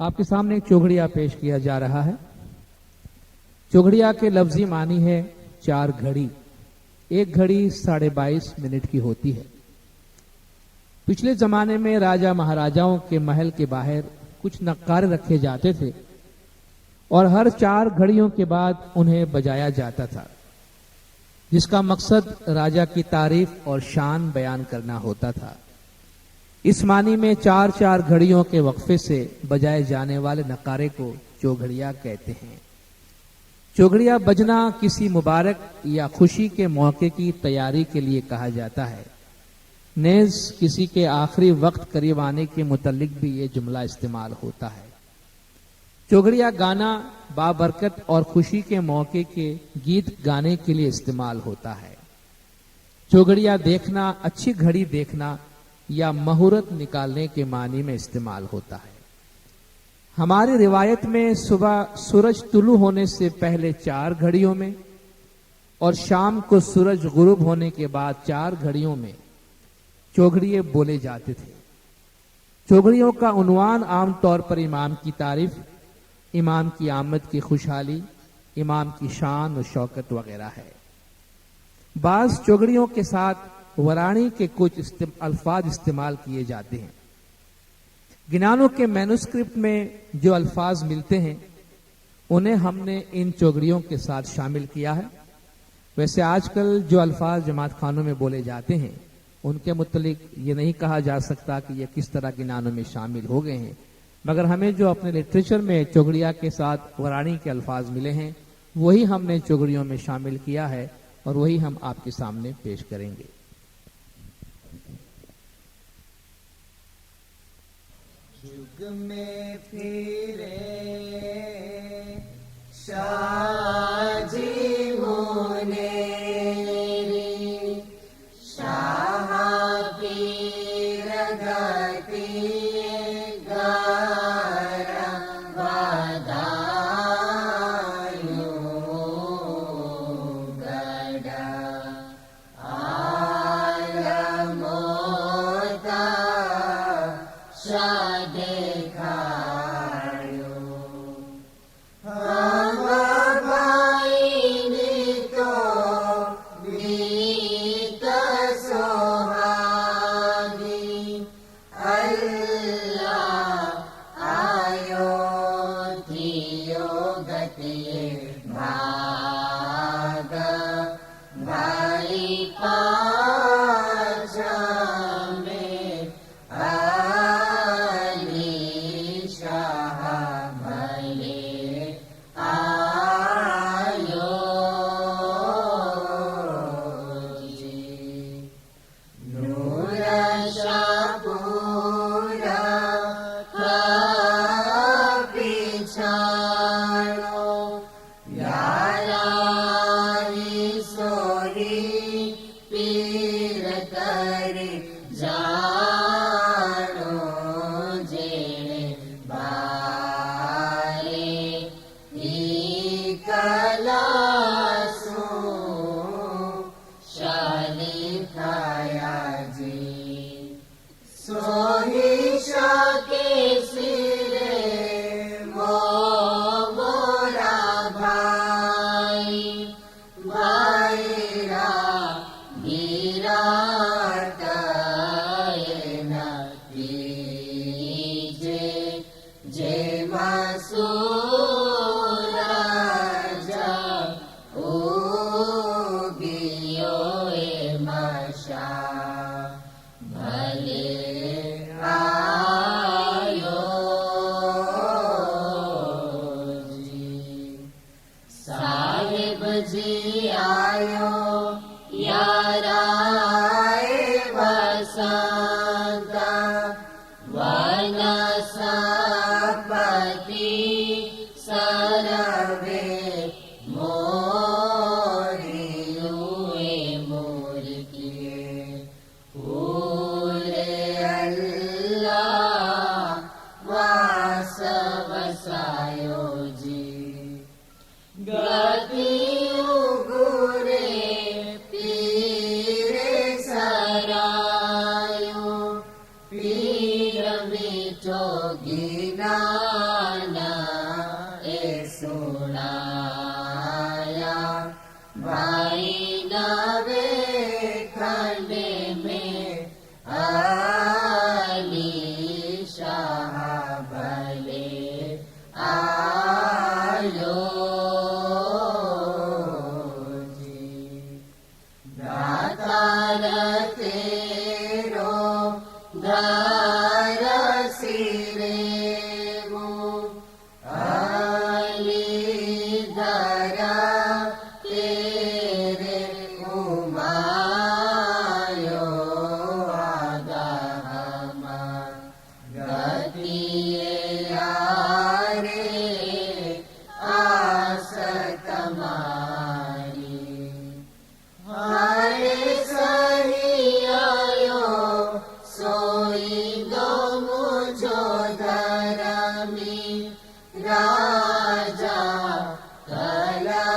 आपके सामने चोघड़िया पेश किया जा रहा है। चोघड़िया के लफ्जी मानी है 4 घड़ी। 1 घड़ी 22.5 मिनट की होती है। पिछले जमाने में राजा महाराजाओं के महल के बाहर कुछ नक्कारे रखे जाते थे और हर 4 घड़ियों के बाद उन्हें बजाया जाता था, जिसका मकसद राजा की तारीफ और शान बयान करना होता था। इस मानी में 4-4 घड़ियों के वक्फे से बजाए जाने वाले नक्कारे को चोघड़िया कहते हैं। चोघड़िया बजना किसी मुबारक या खुशी के मौके की तैयारी के लिए कहा जाता है। नेज किसी के आखिरी वक्त करीब आने के मुतल्लिक भी ये जुमला इस्तेमाल होता है। चोघड़िया गाना बाबरकत और खुशी के मौके के गीत गाने के लिए इस्तेमाल होता है। चोघड़िया देखना, अच्छी घड़ी देखना या मुहूर्त निकालने के मानी में इस्तेमाल होता है। हमारी रिवायत में सुबह सूरज तुलू होने से पहले 4 घड़ियों में और शाम को सूरज गुरूब होने के बाद 4 घड़ियों में चोघड़िए बोले जाते थे। चोघड़ियों का उन्वान आमतौर पर इमाम की तारीफ, इमाम की आमद की खुशहाली, इमाम की शान और शौकत वगैरह है। बाज चोघड़ियों के साथ वराणी के कुछ अल्फाज इस्तेमाल किए जाते हैं। गिनानों के मैन्युस्क्रिप्ट में जो अल्फाज मिलते हैं उन्हें हमने इन चोघड़ियों के साथ शामिल किया है। वैसे आजकल जो अल्फाज जमात खानों में बोले जाते हैं उनके मुतलिक ये नहीं कहा जा सकता कि ये किस तरह गिनानों में शामिल हो गए हैं, मगर हमें जो अपने लिटरेचर में चोघड़िया के साथ वराणी के अल्फाज मिले हैं वही हमने चोघड़ियों में शामिल किया है और वही हम आपके सामने पेश करेंगे। युग में फिरे शाहजी मुनेरी, शाह पीर गति गारा वादायूं गड़ा आलमोता भले आयो मीठो गिनाना ए सुनाया भाई नवे खंडे में अली शाह भले आयो जी दातार तेरो दार सिरे वो अली दरा तेरे उमायो आगा हमार गतिये यारे आस तमारी हरे सही आयो सोई दो मुझो धरमी राजा कला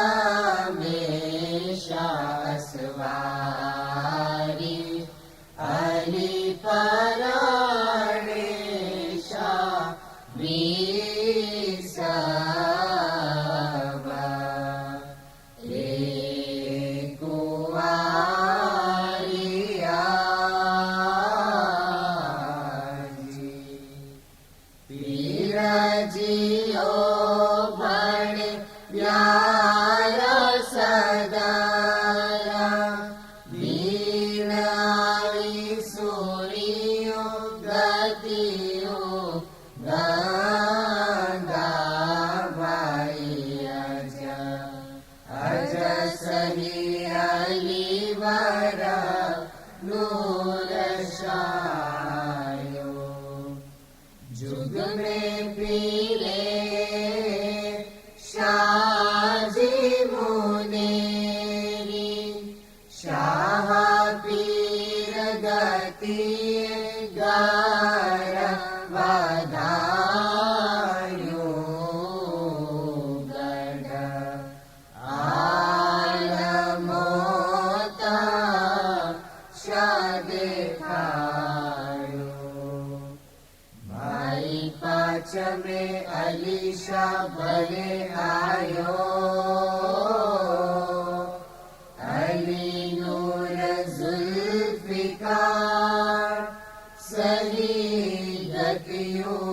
में शासवारी अली पराणे शाह बीसवा कुवारिया जी पीरजियो भण प्यारा सदाया बीनाई सुनियो गतियो गंगा भाई अज सही अली वरा नूर शायो जुग में पीले शाजी मुनेरी शाह पीर गति गार वाधायो गढ़ आलमोता शाह देखायो भाई पाँच में अली शाह भले आयो अली नूर जुल्फिकार सही गतियों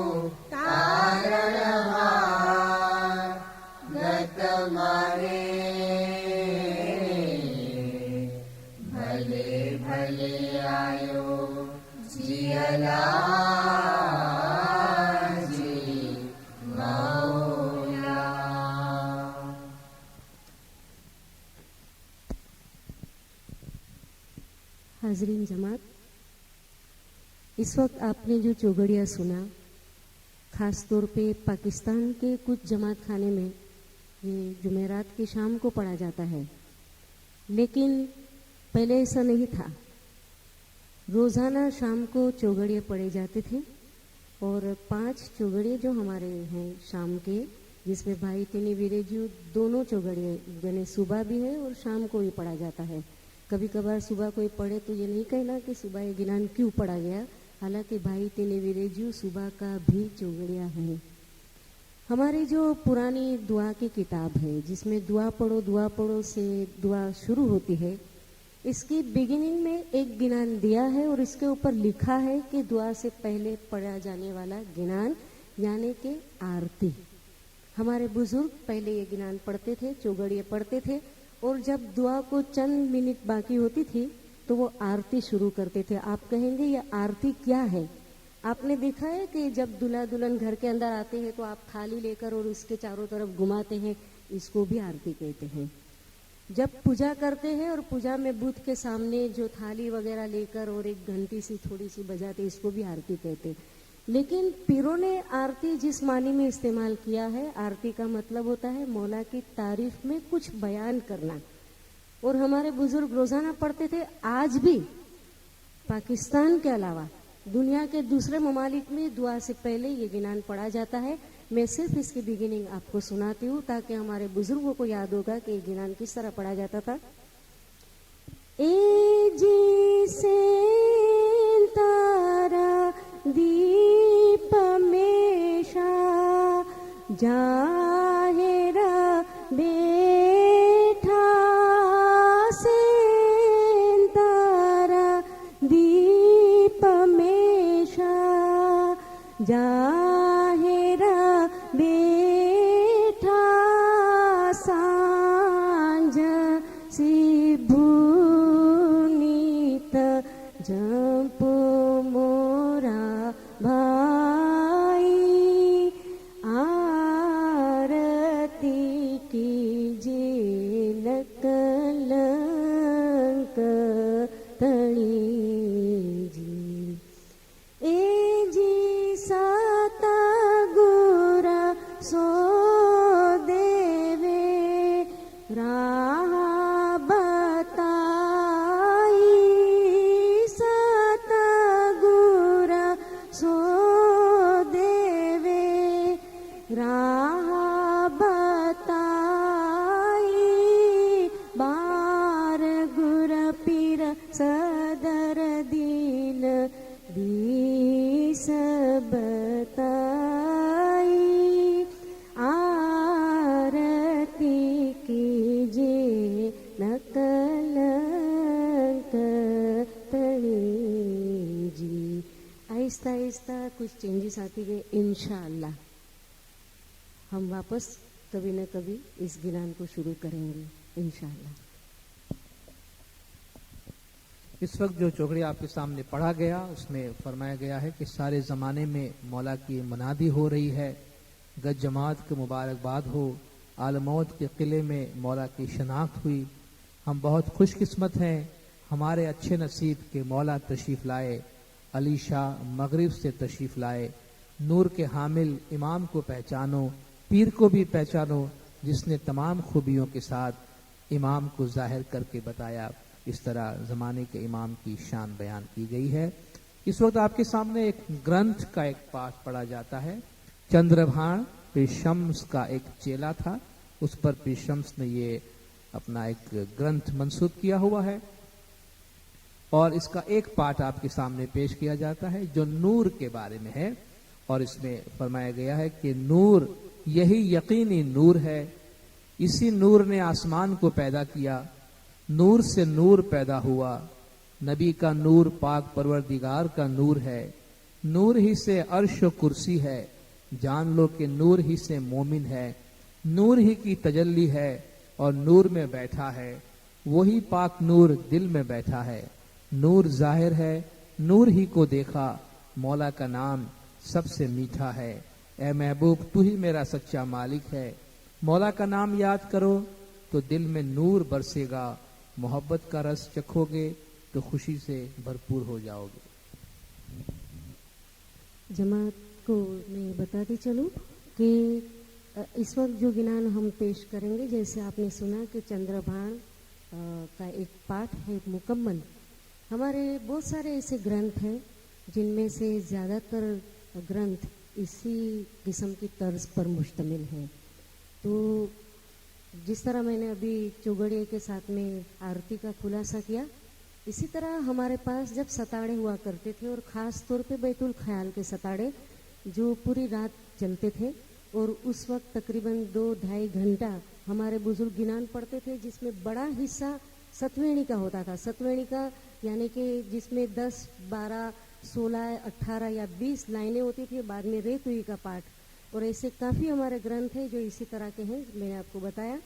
तारणहार गत मारे भले भले आयो जियला जी मौला। हाजरीन जमात, इस वक्त आपने जो चौगड़िया सुना, खास तौर पे पाकिस्तान के कुछ जमात खाने में ये जुमेरात की शाम को पढ़ा जाता है, लेकिन पहले ऐसा नहीं था। रोज़ाना शाम को चौगड़िए पढ़े जाते थे और 5 चौगड़िए जो हमारे हैं शाम के, जिसमें भाई तिनी वीरेजू दोनों चौगड़िए यानी सुबह भी है और शाम को भी पढ़ा जाता है। कभी कभार सुबह कोई पढ़े तो ये नहीं कहना कि सुबह ये गिनान क्यों पढ़ा गया, हालांकि भाई तिनी वीरेजू सुबह का भी चौगड़िया है। हमारी जो पुरानी दुआ की किताब है जिसमें दुआ पढ़ो से दुआ शुरू होती है, इसकी बिगिनिंग में एक गिनान दिया है और इसके ऊपर लिखा है कि दुआ से पहले पढ़ा जाने वाला गिनान यानी कि आरती। हमारे बुजुर्ग पहले ये गिनान पढ़ते थे, चौगड़िए पढ़ते थे और जब दुआ को चंद मिनट बाकी होती थी तो वो आरती शुरू करते थे। आप कहेंगे ये आरती क्या है? आपने देखा है कि जब दूल्हा दुल्हन घर के अंदर आते हैं तो आप थाली लेकर और उसके चारों तरफ घुमाते हैं, इसको भी आरती कहते हैं। जब पूजा करते हैं और पूजा में बुद्ध के सामने जो थाली वगैरह लेकर और एक घंटी सी थोड़ी सी बजाते, इसको भी आरती कहते हैं। लेकिन पीरों ने आरती जिस मानी में इस्तेमाल किया है, आरती का मतलब होता है मौला की तारीफ में कुछ बयान करना। और हमारे बुजुर्ग रोजाना पढ़ते थे। आज भी पाकिस्तान के अलावा दुनिया के दूसरे ममालिक में दुआ से पहले ये गिनान पढ़ा जाता है। मैं सिर्फ इसकी बिगिनिंग आपको सुनाती हूँ ताकि हमारे बुजुर्गों को याद होगा कि ये गिनान किस तरह पढ़ा जाता था। ए जी से तारा दीप मेषा जाहिर बेठा सेंतारा दीप मेषा जाहिर बेठा सांझ सी भूनीत जप मोरा भाई आरती कीजे न कलंक तणी जी ए जी साता गुरा सो देवे राह बताई साता गुरा सो देवे राह बताई बार गुर पीर सदर दीन दीस बताई आरती कीजे न कलंक तणी जी। आहिस्ता आहिस्ता कुछ चेंजेस आती गए। इंशाअल्लाह हम वापस कभी न कभी इस गिनान को शुरू करेंगे इंशाअल्लाह। इस वक्त जो चौघड़ी आपके सामने पढ़ा गया उसमें फरमाया गया है कि सारे ज़माने में मौला की मनादी हो रही है, गज जमात को मुबारकबाद हो, आलमौत के किले में मौला की शनाख्त हुई। हम बहुत खुशकिस्मत हैं, हमारे अच्छे नसीब के मौला तशरीफ़ लाए, अली शाह मगरिब से तशरीफ़ लाए। नूर के हामिल इमाम को पहचानो, पीर को भी पहचानो, जिसने तमाम खूबियों के साथ इमाम को जाहिर करके बताया। इस तरह ज़माने के इमाम की शान बयान की गई है। इस वक्त आपके सामने एक ग्रंथ का एक पाठ पढ़ा जाता है। चंद्रभाण पीर शम्स का एक चेला था, उस पर पीर शम्स ने ये अपना एक ग्रंथ मंसूब किया हुआ है और इसका एक पाठ आपके सामने पेश किया जाता है जो नूर के बारे में है। और इसमें फरमाया गया है कि नूर यही यकीनी नूर है, इसी नूर ने आसमान को पैदा किया, नूर से नूर पैदा हुआ, नबी का नूर पाक परवरदिगार का नूर है, नूर ही से अर्श व कुर्सी है, जान लो कि नूर ही से मोमिन है, नूर ही की तजल्ली है और नूर में बैठा है, वही पाक नूर दिल में बैठा है, नूर जाहिर है, नूर ही को देखा, मौला का नाम सबसे मीठा है। ए महबूब तू ही मेरा सच्चा मालिक है, मौला का नाम याद करो तो दिल में नूर बरसेगा, मोहब्बत का रस चखोगे तो खुशी से भरपूर हो जाओगे। जमात को मैं बताती चलूं कि इस वक्त जो गिनान हम पेश करेंगे, जैसे आपने सुना कि चंद्रभाण का एक पाठ है मुकम्मल। हमारे बहुत सारे ऐसे ग्रंथ हैं जिनमें से ज़्यादातर ग्रंथ इसी किस्म की तर्ज पर मुश्तमिल हैं। तो जिस तरह मैंने अभी चौघड़िया के साथ में आरती का खुलासा किया, इसी तरह हमारे पास जब सताड़े हुआ करते थे और ख़ास तौर पे बैतुल ख्याल के सताड़े जो पूरी रात चलते थे और उस वक्त तकरीबन 2-2.5 घंटा हमारे बुजुर्ग गिनान पढ़ते थे, जिसमें बड़ा हिस्सा सतवेणी का होता था। सतवेणी का यानी कि जिसमें 10, 12, 16, 18 या 20 लाइनें होती थी, बाद में रेतुई का पाठ, और ऐसे काफ़ी हमारे ग्रंथ हैं जो इसी तरह के हैं, मैंने आपको बताया।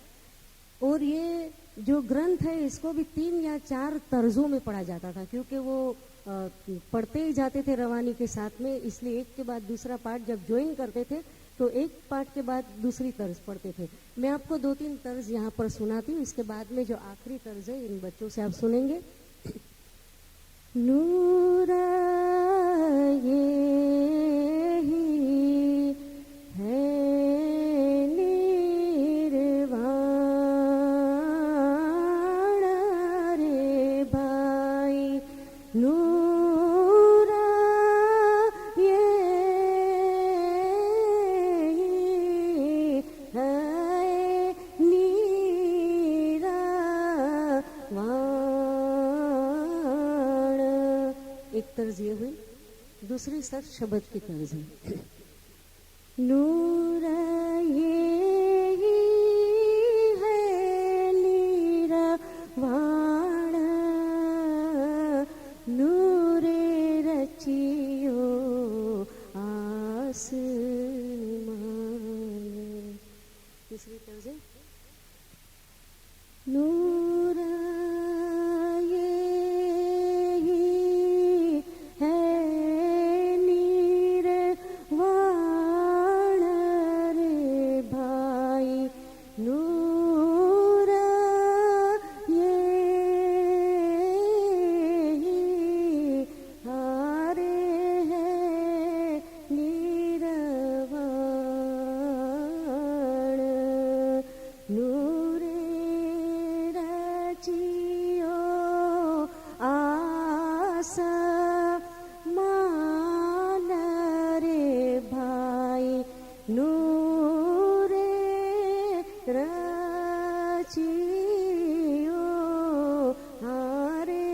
और ये जो ग्रंथ है इसको भी 3 या 4 तर्जों में पढ़ा जाता था, क्योंकि वो पढ़ते ही जाते थे रवानी के साथ में, इसलिए एक के बाद दूसरा पाठ जब ज्वाइन करते थे तो एक पाठ के बाद दूसरी तर्ज पढ़ते थे। मैं आपको 2-3 तर्ज यहाँ पर सुनाती हूँ, इसके बाद में जो आखिरी तर्ज है इन बच्चों से आप सुनेंगे। नूरा ये ही है तर्ज ये हुई। दूसरी सर शब्द की तर्ज है। नूर ये ही है नीरवाण, नूरे रचियो आसमान। तीसरी तर्ज है। नूर ये ही है नीरवाण रे भाई, नूर ये ही हारे है नीरवाण, नूरे रचियो आसमान रे भाई, नूरे रचियो हारे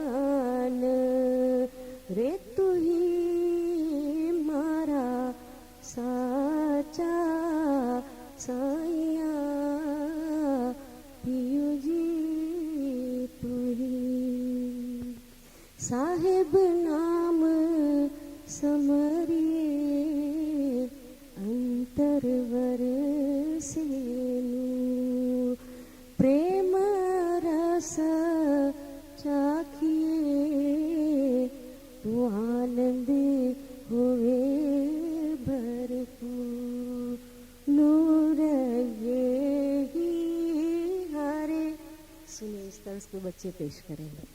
आसमान रे, तू ही मारा साचा साया पियुजी तू ही। साहेब नाम समरिए अंतरवर से प्रेम रस चाखिए, तू आनंद होवे भरपूर, नूर ये ही हारे। सुनिए इस तरह के बच्चे पेश करेंगे।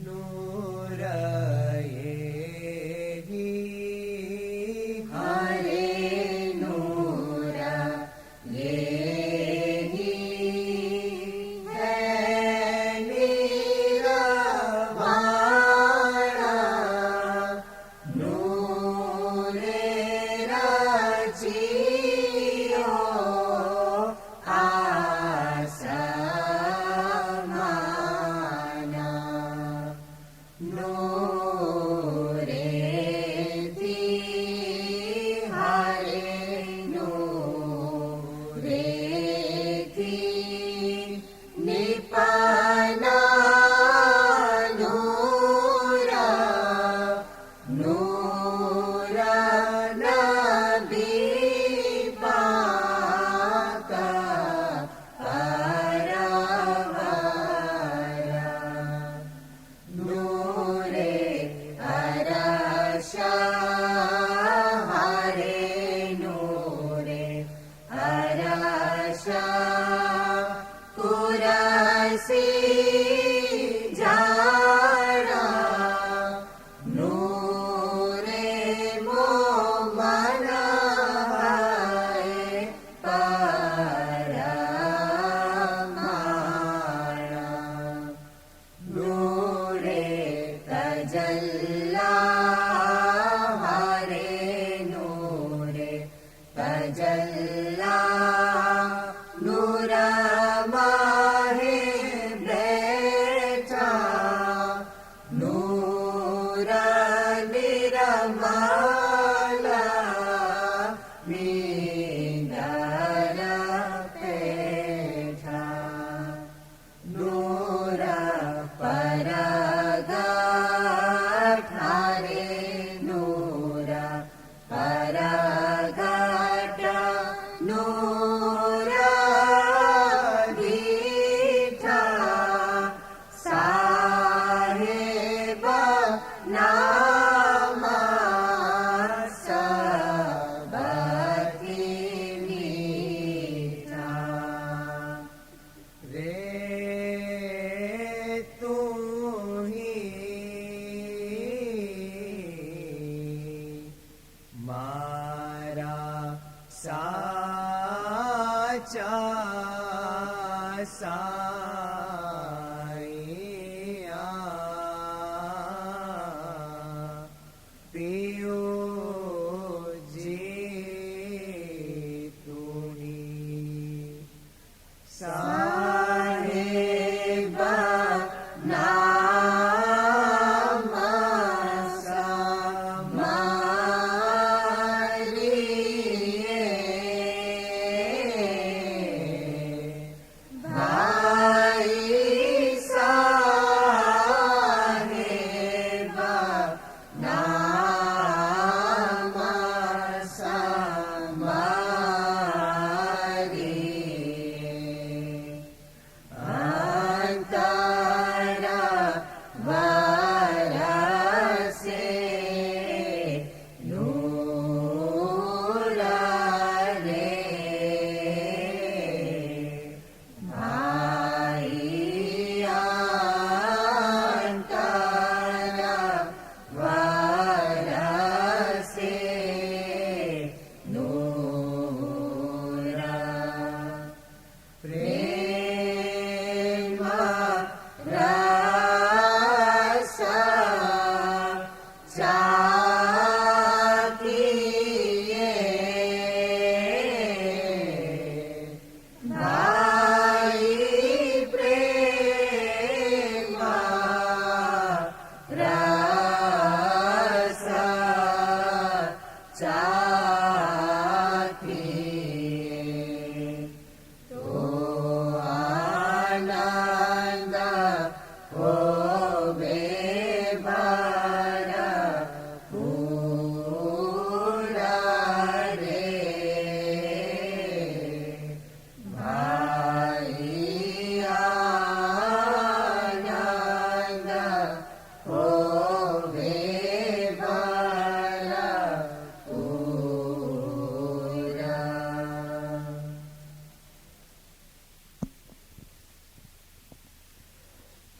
नूर ये ही हरे, नूर ये ही है नीरवाण, नूरे रचियो आसमान, नूरे थी हरे, नूरे थी निपना, नूरा नूर नबी पाक परवारा, नूरे अरशा हरे, नूरे अरशा कुरसी जाना, नूरे मोमन है परमाणा, नूरे तजल्ला हरे, नूरे तजल्ला नूर माहे बैठा, नूर निरमाला मींदर बैठा, नूर परगट हरे, नूर परगट, नूर दीठा, साहेब नाम सबकी मीठा, रे तू ही मारा साचा साया पियो जी तू ही।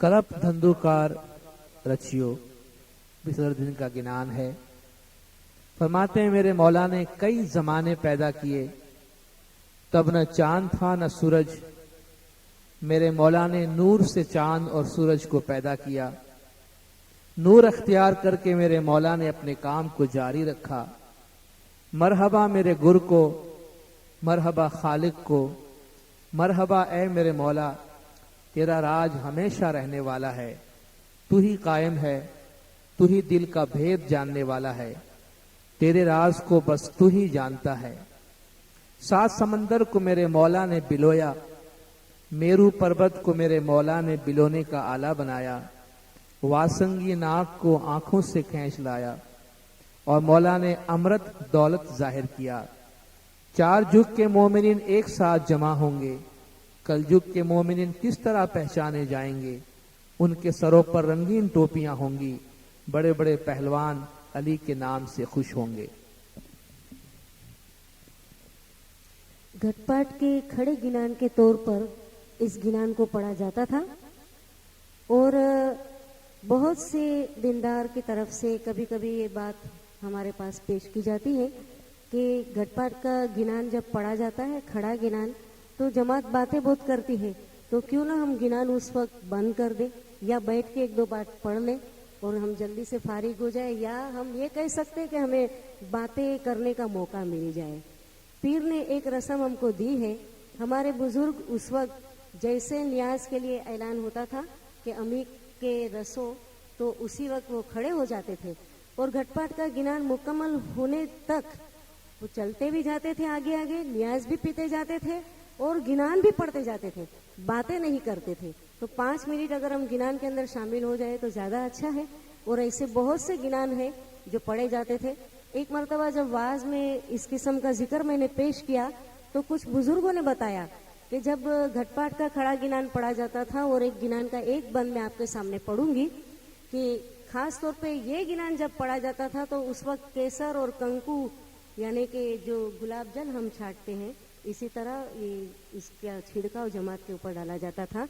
कलप धंधुकार रचियो विसर्जन का गिनान है। फरमाते हैं मेरे मौला ने कई जमाने पैदा किए, तब न चांद था न सूरज। मेरे मौला ने नूर से चांद और सूरज को पैदा किया। नूर अख्तियार करके मेरे मौला ने अपने काम को जारी रखा। मरहबा मेरे गुर को, मरहबा खालिक को, मरहबा ए मेरे मौला, तेरा राज हमेशा रहने वाला है। तू ही कायम है, तू ही दिल का भेद जानने वाला है। तेरे राज को बस तू ही जानता है। सात समंदर को मेरे मौला ने बिलोया, मेरू पर्वत को मेरे मौला ने बिलोने का आला बनाया। वासंगी नाग को आंखों से खींच लाया और मौला ने अमृत दौलत जाहिर किया। चार जुग के मोमिनीन एक साथ जमा होंगे, कल जुग के मोमिनीन किस तरह पहचाने जाएंगे। उनके सरों पर रंगीन टोपियां होंगी, बड़े बड़े पहलवान अली के नाम से खुश होंगे। घटपाट के खड़े गिनान के तौर पर इस गिनान को पढ़ा जाता था और बहुत से दीनदार की तरफ से कभी कभी ये बात हमारे पास पेश की जाती है कि घटपाट का गिनान जब पढ़ा जाता है, खड़ा गिनान, तो जमात बातें बहुत करती है, तो क्यों ना हम गिनान उस वक्त बंद कर दें या बैठ के एक दो बार पढ़ लें और हम जल्दी से फारिग हो जाए, या हम ये कह सकते हैं कि हमें बातें करने का मौका मिल जाए। पीर ने एक रस्म हमको दी है। हमारे बुजुर्ग उस वक्त जैसे न्याज के लिए ऐलान होता था कि अमीर के रसों, तो उसी वक्त वो खड़े हो जाते थे और घटपाट का गिनान मुकम्मल होने तक वो चलते भी जाते थे आगे आगे, न्याज भी पीते जाते थे और गिनान भी पढ़ते जाते थे, बातें नहीं करते थे। तो 5 मिनट अगर हम गिनान के अंदर शामिल हो जाए तो ज्यादा अच्छा है। और ऐसे बहुत से गिनान है जो पढ़े जाते थे। एक मरतबा जब वाज में इस किस्म का जिक्र मैंने पेश किया तो कुछ बुजुर्गों ने बताया कि जब घटपाट का खड़ा गिनान पढ़ा जाता था, और एक गिनान का एक बंद मैं आपके सामने पढ़ूंगी कि खास तौर पे ये गिनान जब पढ़ा जाता था तो उस वक्त केसर और कंकु यानी कि जो गुलाब जल हम छाटते हैं, इसी तरह ये इसका छिड़काव जमात के ऊपर डाला जाता था।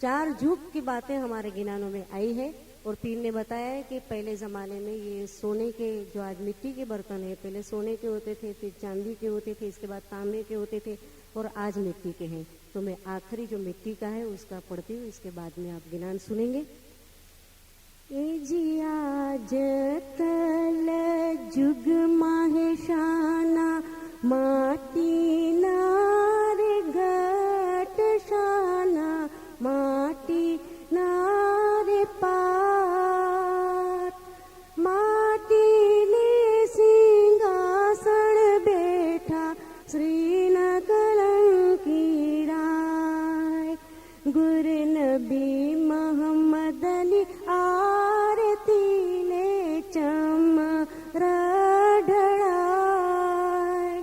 4 जुग की बातें हमारे गिनानों में आई है और पीर ने बताया है कि पहले ज़माने में ये सोने के, जो आज मिट्टी के बर्तन है, पहले सोने के होते थे, फिर चांदी के होते थे, इसके बाद तांबे के होते थे और आज मिट्टी के हैं। तो मैं आखिरी जो मिट्टी का है उसका पढ़ती हूँ, इसके बाद में आप गिनान सुनेंगे। ए जी आज कल जुग माहे शाना माटी नार घट शाना माटी नार पार माटी ने सिंहासन बैठा श्री न कलंकी राय गुर नबी मोहम्मद अली आरती ले चमरा ढड़ाय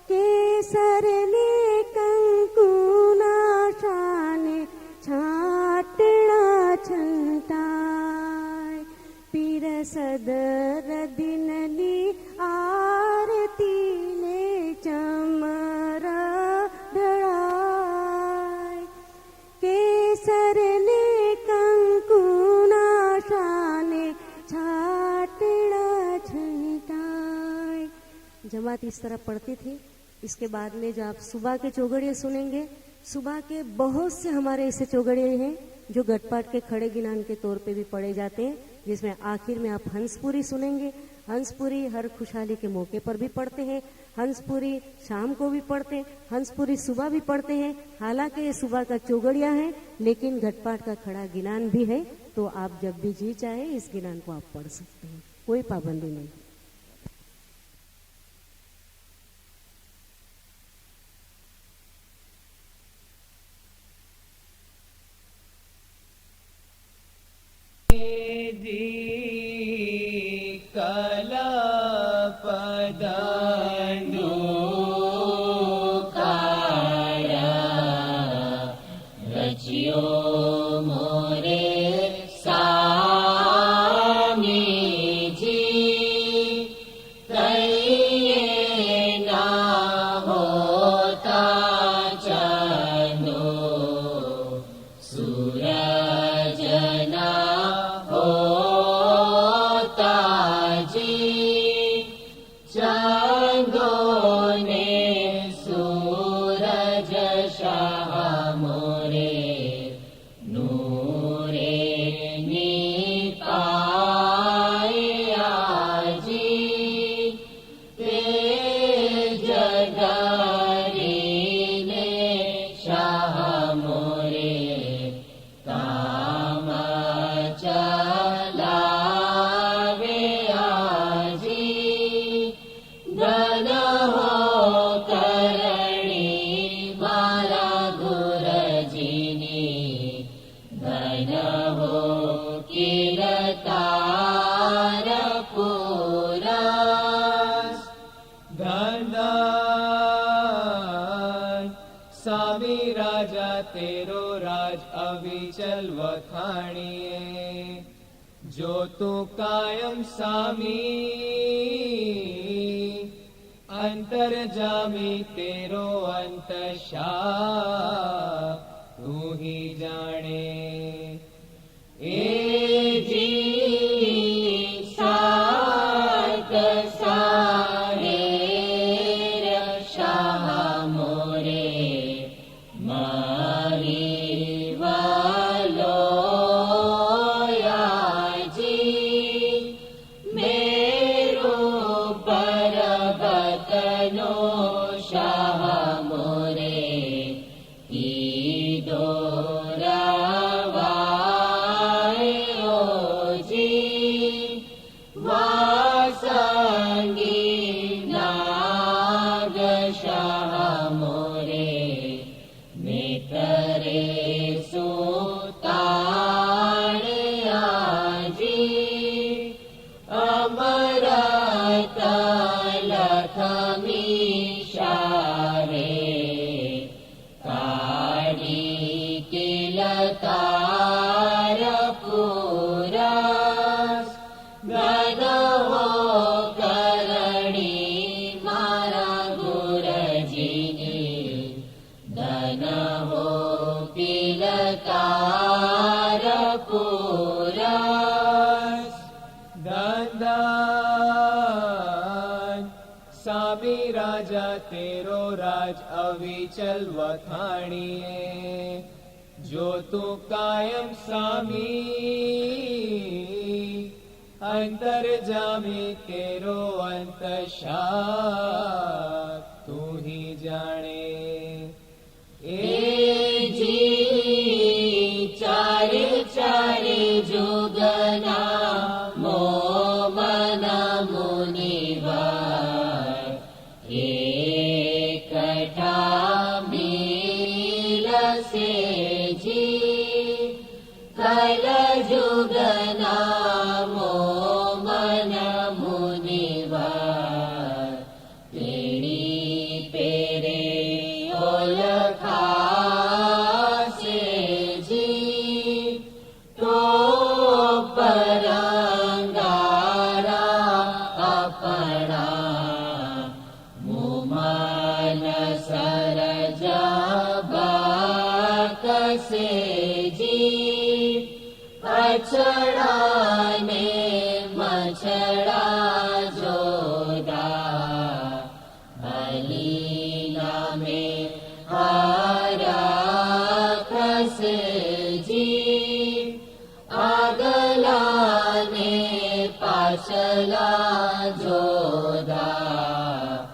केसर ने कंकुना शाने छाटना छंटाय पीर सदर दिनली आरती ले चमरा ढड़ाय केसर ने कंकुना शाने छाटना छंटाय। जमात इस तरह पढ़ती थी। इसके बाद में जो आप सुबह के चौगड़िए सुनेंगे, सुबह के बहुत से हमारे ऐसे चौगड़िए हैं जो घटपाट के खड़े गिनान के तौर पे भी पढ़े जाते हैं, जिसमें आखिर में आप हंसपुरी सुनेंगे। हंसपुरी हर खुशहाली के मौके पर भी पढ़ते हैं, हंसपुरी शाम को भी पढ़ते हैं, हंसपुरी सुबह भी पढ़ते हैं। हालांकि ये सुबह का चौगड़िया है लेकिन घटपाट का खड़ा गिनान भी है, तो आप जब भी जी चाहे इस गिनान को आप पढ़ सकते हैं, कोई पाबंदी नहीं। मोरे स्वामी जी શાહ મોરે નૂરે નિપાયાજી તે જગારીને શાહ મોરે કામ ચલાવે આજી ધન હો કરણી મારા ગુરજીની ધન હો કિરતાર પુરસ ધન સ્વામી રાજા તેરો રાજ અવિચલ વખાણીએ જો તું કાયમ સામી અંતર જામી તેરો અંત શા તું હી જાણે એ જી સાત સાહેર શાહ મોરે મારી વાલોયાજી મેરો પર્વતનો શાહ મોરે કીધો રવાયોજી વાસંગી નાગ શાહ મોરે નેતરે સુતાણે આજી અમરત લખમી શારે કાઢી કિલતાર પુરસ ગદ હો કરણી મારા ગુરજીની ધન હો કિલતાર પુરસ ધન સ્વામી રાજા તેરો રાજ અવિચલ વખાણીએ જો તું કાયમ સામી અંતર જામી તેરો અંત શા તું હી જાણે એ જી ચારે ચારે જુગના મોમન મુનિવાર એકઠા મિલસે જી કલ જુગના મોમન મુનિવાર તેણી પેરે ઓલખાસે જી તો પરંગારા આપણા મુમન સરજબકસે જી અછડાને મછડા જોદા બલી નામે હારા ખસે જી આગલાને પાછલા જોદા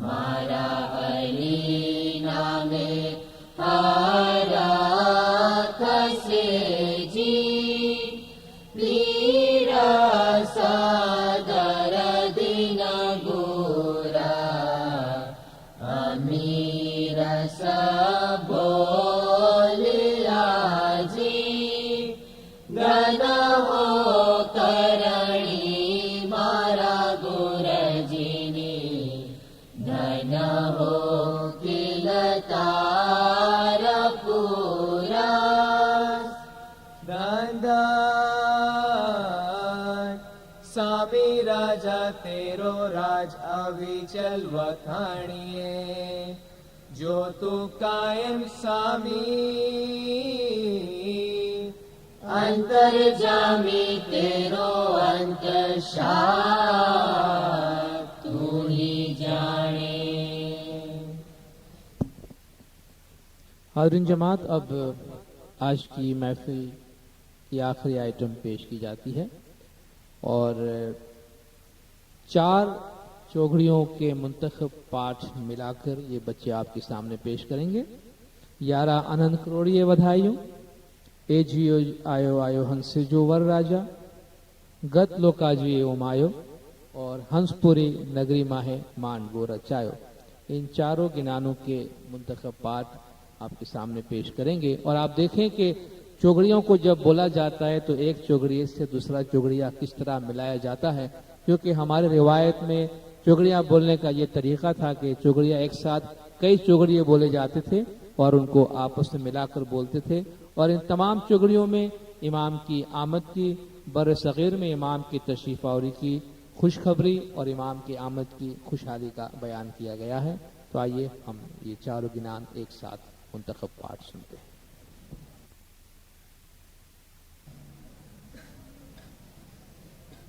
મારા અલી નામે હારા ખસે જી પીરસ દર્દીન ગોરા અમીરસ બોલ્યાજી ધન હો કરણી મારા ગુરજીની ધન હો કિલતાર પુરસ ધન સ્વામી રાજા તેરો રાજ અવિચલ વખાણીએ જો તું કાયમ સામી અંતર જામી તેરો અંત શા તું હી જાણે हाज़रीन जमात, अब आज की महफिल की आखिरी आइटम पेश की जाती है और 4 चौघड़ियों के मुंतखब पाठ मिलाकर ये बच्चे आपके सामने पेश करेंगे। 11 अनंत करोड़िए बधाइयों, ए जियो आयो आयो हंस जो वर राजा, गत लोकाजिए ओमायो और हंसपुरी नगरी माहे मान गो रचायो। इन चारों गिनानों के मुंतखब पाठ आपके सामने पेश करेंगे और आप देखें कि चौघड़ियों को जब बोला जाता है तो एक चौघड़िए से दूसरा चौघड़िया किस तरह मिलाया जाता है, क्योंकि हमारे रिवायत में चौघड़िया बोलने का ये तरीका था कि चौघड़िया एक साथ कई चौघड़िए बोले जाते थे और उनको आपस में मिलाकर बोलते थे। और इन तमाम चौघड़ियों में इमाम की आमद की, बर सगीर में इमाम की तशरीफ आवरी की खुशखबरी और इमाम की आमद की खुशहाली का बयान किया गया है। तो आइए हम ये चारों गिनान एक साथ मुंतखब पाठ सुनते हैं।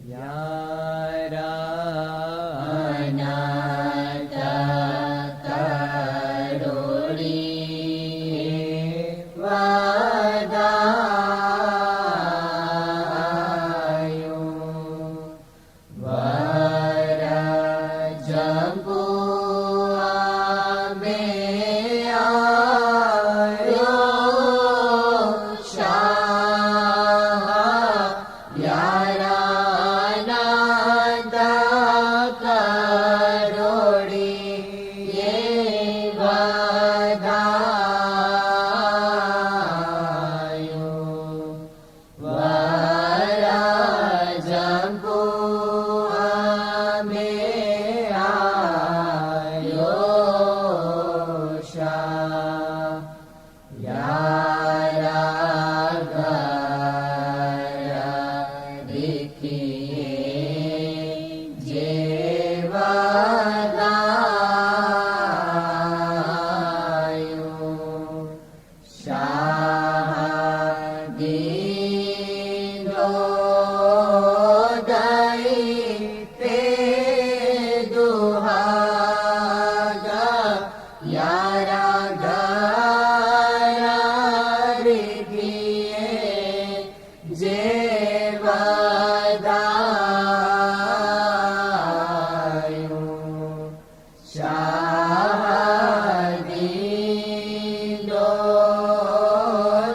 यारा अनाथ करोड़ी बधाइयों, वर जंबुआ में आयो शाह, यारा अनाथ करोड़ी ये बधाइयों, वर जंबुआ में आयो शाह, यारा घर देखिए जे बधाइयों, शाह दीनो दई ते दुहागा, यारा घर देखिए जे बधाइयों, शाह दीनो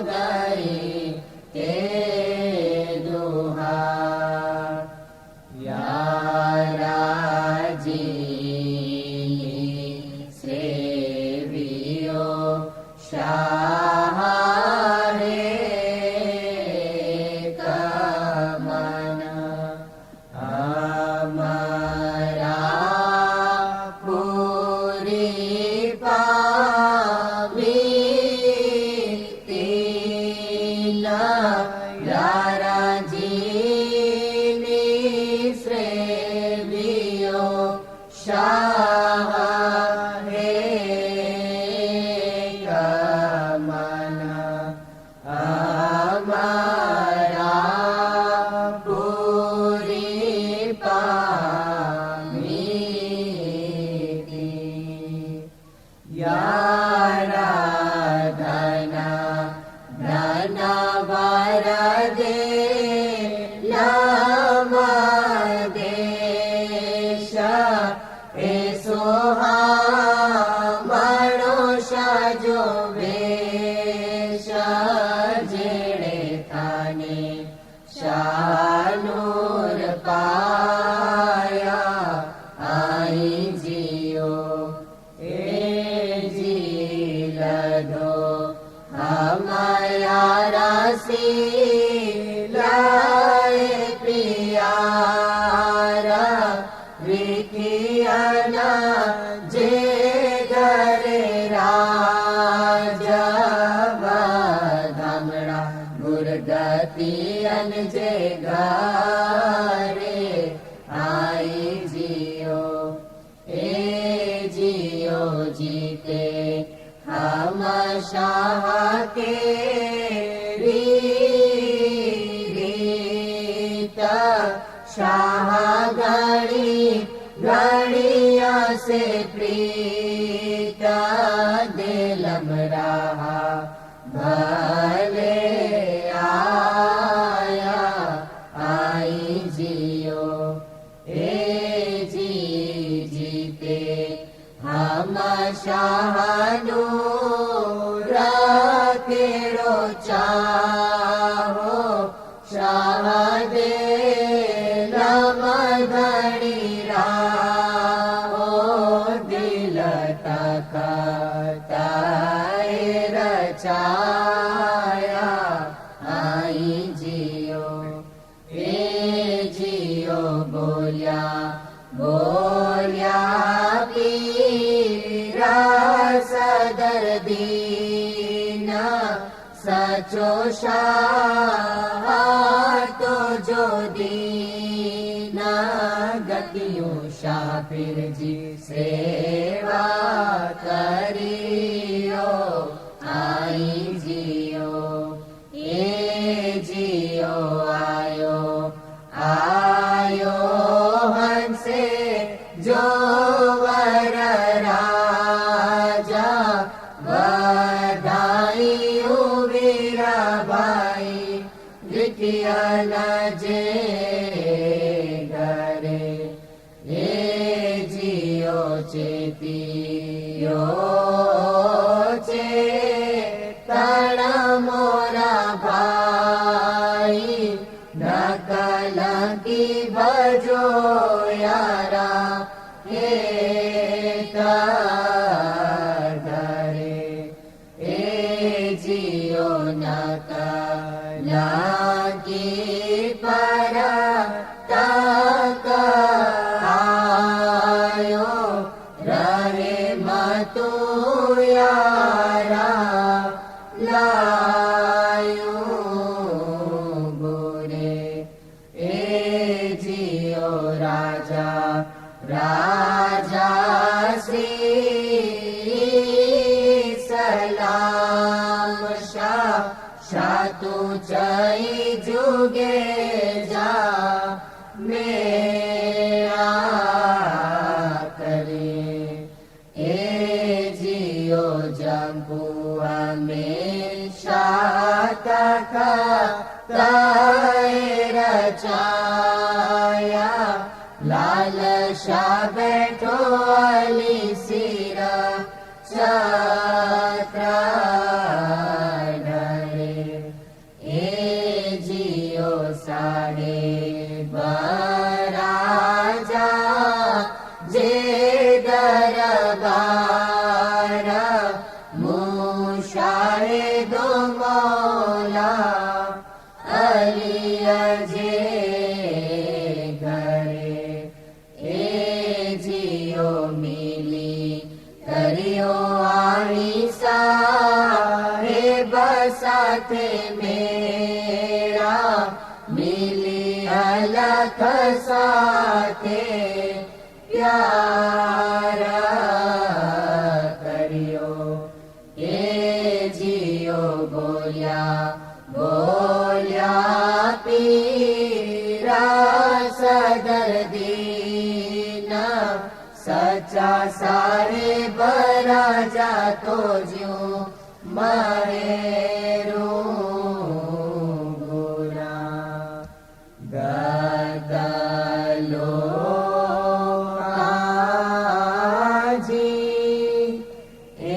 दई ते दुहा, यारा जी सेवियो शाह रे कमना, हमारा पूरी पावी तीना, यारा जी श्रेवियो शाह रे कमना, हमारा पूरी पावी थी, यारा धना धना वर दे लम देश, ए सोहामणो शाजो वेश, जेड़े थाने शानूर पाया आई जियो, ए जी लदो हमारा रासी लाए प्रियारा, विकियाना जे घरे राजा, बधामड़ा गुरगति अन जे घरे आई जियो, ए जियो जीते हम शाह के रीत, शाह घड़ी घड़िया से प्रीत दिलम रहा भले आया आई जियो ए जी जीते हम शाहनु रखेड़ो चाहो शाह दे लमगणी राहो दिल तकताए रचाया आई जियो ए जियो बोलिया बोलिया पीरा सदर दीना सचो शाह तो जो दीना गतियों शाफिर जी सेवा करियो आई जियो ए जियो आयो आयो हंसे जो वर राजा बधाई वीरा भाई लिखिया न जे घरे ए जियो चेतियो चेतन मोरा भाई नकल की भजो यारा हे धरे ए जियो नकल की पर तक आयो रहे मतु यारा लायो बुरे ए जियो राजा राजा श्री सलाम शाह तू चई जुगे जा मेरा करे ए जियो जंपुआ में शातक ताए रचाया लाल शाह बैठो अली सिरा छत्रा डरे ए जियो साड़े बराजा जे दरबार मुशाए दो मौला अली जे घरे ए जियो मिली करियो आणी साहेब साथे मेरा मिली अलख साथे प्यारा करियो ए जियो बोलिया बोलिया पीरा सदर दीना सच्चा सारे बराजा तो ज्यों मरेरो गुना गदलो आजी ए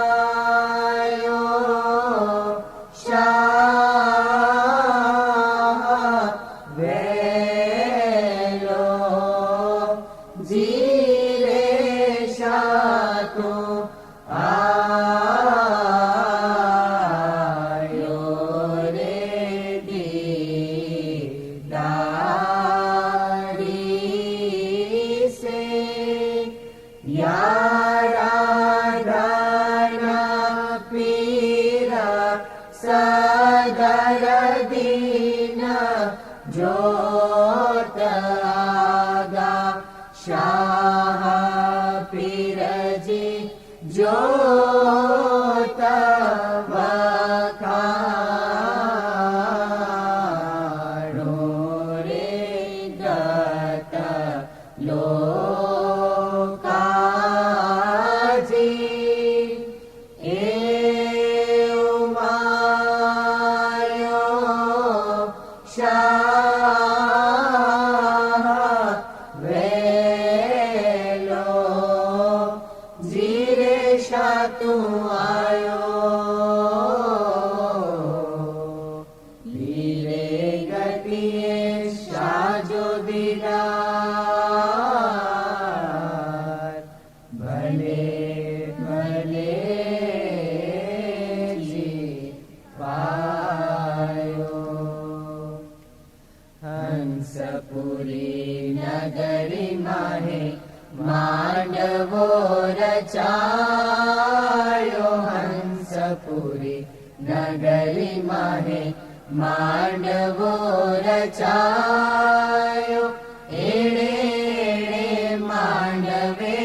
उमायो शाह वेलो जीरे शातो आयो रे दीदारी से यारा दाना पीरा सदर दीना जोत आगा शाह पीर जी जोत वखाणो रे गत लोकाजी ए आयो धीरे गतिए शाजो दीदार भले भले जी पायो हंसपुरी नगरी माहे मांडवो रचायो हंसपुरी नगरी माहे मांडवो रचायो एड़े एड़े मांडवे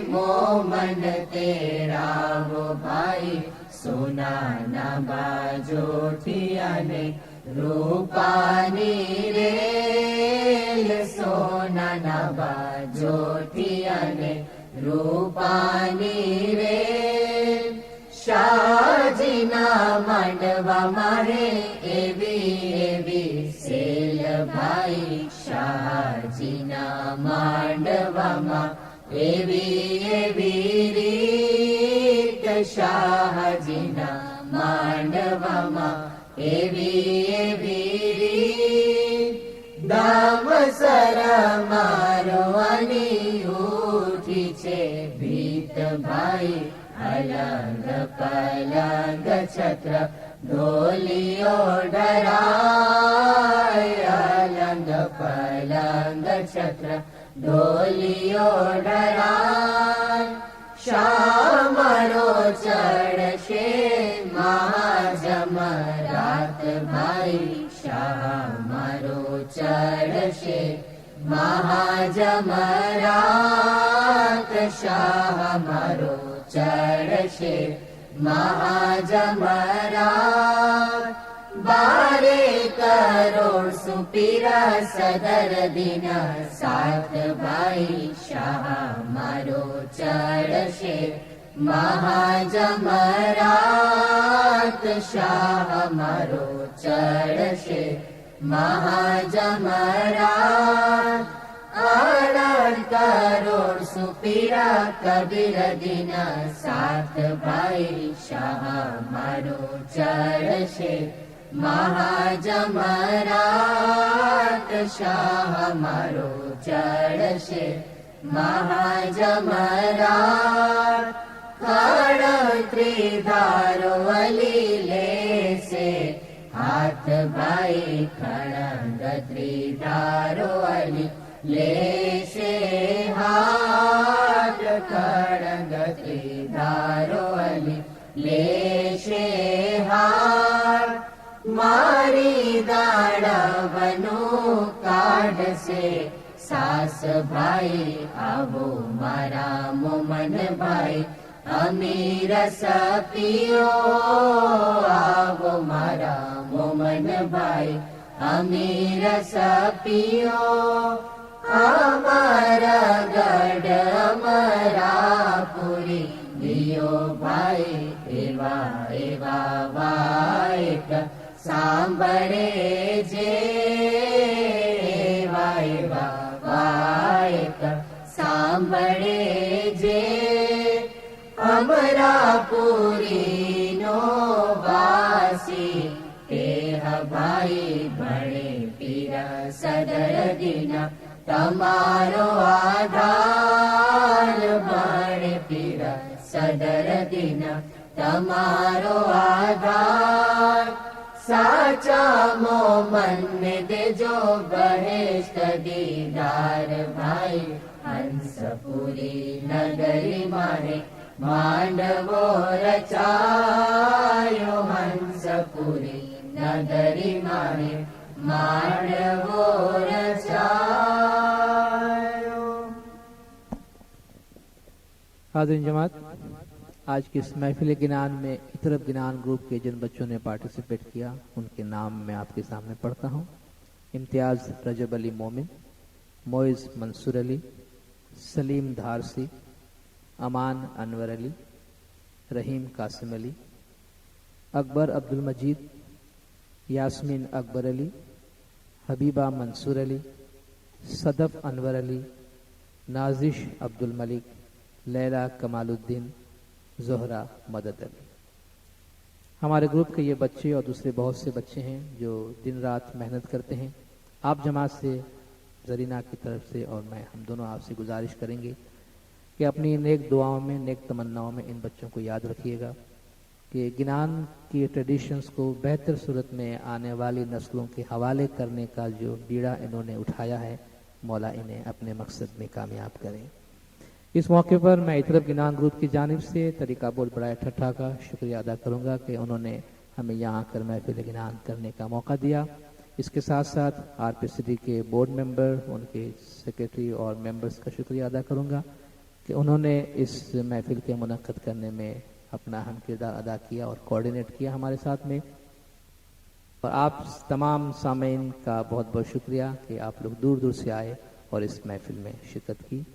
मोमन तेरावो भाई सोनाना बाजोठिया ने रूपानी रेल सोनाना बाजोठिया ने रूपानी रेल शाहजीना मांडवा मारे एवी एवी सेल भाई शाहजीना मांडवा मा एवी एवी रीत शाहजीना मांडवा मा एवी एवी रीत दामसर मारो अनी उठी छे भीत भाई अलंग पलंग छत्र डोलियो डराय अलंग पलंग छत्र डोलियो डराय शामरो चढ़शे महाजमरात भाई शामरो चढ़शे महाजमरात शामरो चढ़शे महाजमरात बारे करोड़ सुपीरा सदर दिन सात भाई शाह मारो चढ़शे महाजमरात शाह मारो चढ़शे महाजमरात 8 करोड़ सुपीरा कबीर दिन सात भाई शाह मारो चढ़शे महाजमरात शाह मारो चढ़शे महाजमरात खड़त्री धारो अली लेसे हाथ भाई खड़ंगत्री धारो अली लेसे हाथ खड़ंगत्री धारो अली लेसे हाथ मारी दाड़वनु काढ़से सास भाई आवो मारा मोमन भाई अमीर सपियो आवो मारा मोमन भाई अमीर सपियो अमरा गढ़ अमरापुरी दियो भाई एवा एवा वायक सांभळे जे एवा एवा वायक सांभळे जे अमरापुरी नो वासी तेह भाई भणे पीर सदर दिन तमारो आधार भणे पीर सदर दिन तमारो आधार साचा मोमन देजो बहेश्त दीदार भाई हंसपुरी नगरी मारे मांडवो रचायो हंसपुरी नगरी मारे मांडवो रचायो। हाज़रीन जमात, आज की इस महफिल ज्ञान में इतरब ज्ञान ग्रुप के जिन बच्चों ने पार्टिसिपेट किया उनके नाम मैं आपके सामने पढ़ता हूँ। इम्तियाज रजब अली मोमिन, मोइज मंसूर अली, सलीम धारसी, अमान अनवर अली, रहीम कासिम अली, अकबर अब्दुल मजीद, यास्मीन अकबर अली, हबीबा मंसूर अली, सदफ अनवर अली, नाजिश अब्दुल मलिक, लैला कमालुद्दीन, जोहरा मदद अली। हमारे ग्रुप के ये बच्चे और दूसरे बहुत से बच्चे हैं जो दिन रात मेहनत करते हैं। आप जमात से, जरीना की तरफ से और मैं, हम दोनों आपसे गुजारिश करेंगे कि अपनी नेक दुआओं में, नेक तमन्नाओं में इन बच्चों को याद रखिएगा कि गिनान की ट्रेडिशंस को बेहतर सूरत में आने वाली नस्लों के हवाले करने का जो बीड़ा इन्होंने उठाया है, मौला इन्हें अपने मकसद में कामयाब करें। इस मौके पर मैं इतरफ गिनान ग्रुप की जानिब से तरीका बोल बड़ाए ठट्ठा का शुक्रिया अदा करूंगा कि उन्होंने हमें यहाँ आकर महफिल गिनान करने का मौका दिया। इसके साथ साथ आरपीसीडी के बोर्ड मेंबर, उनके सेक्रेटरी और मेंबर्स का शुक्रिया अदा करूंगा कि उन्होंने इस महफिल के मुनक्कद करने में अपना अहम किरदार अदा किया और कोऑर्डिनेट किया हमारे साथ में। और आप तमाम सामीन का बहुत बहुत शुक्रिया कि आप लोग दूर दूर से आए और इस महफिल में शिरकत की।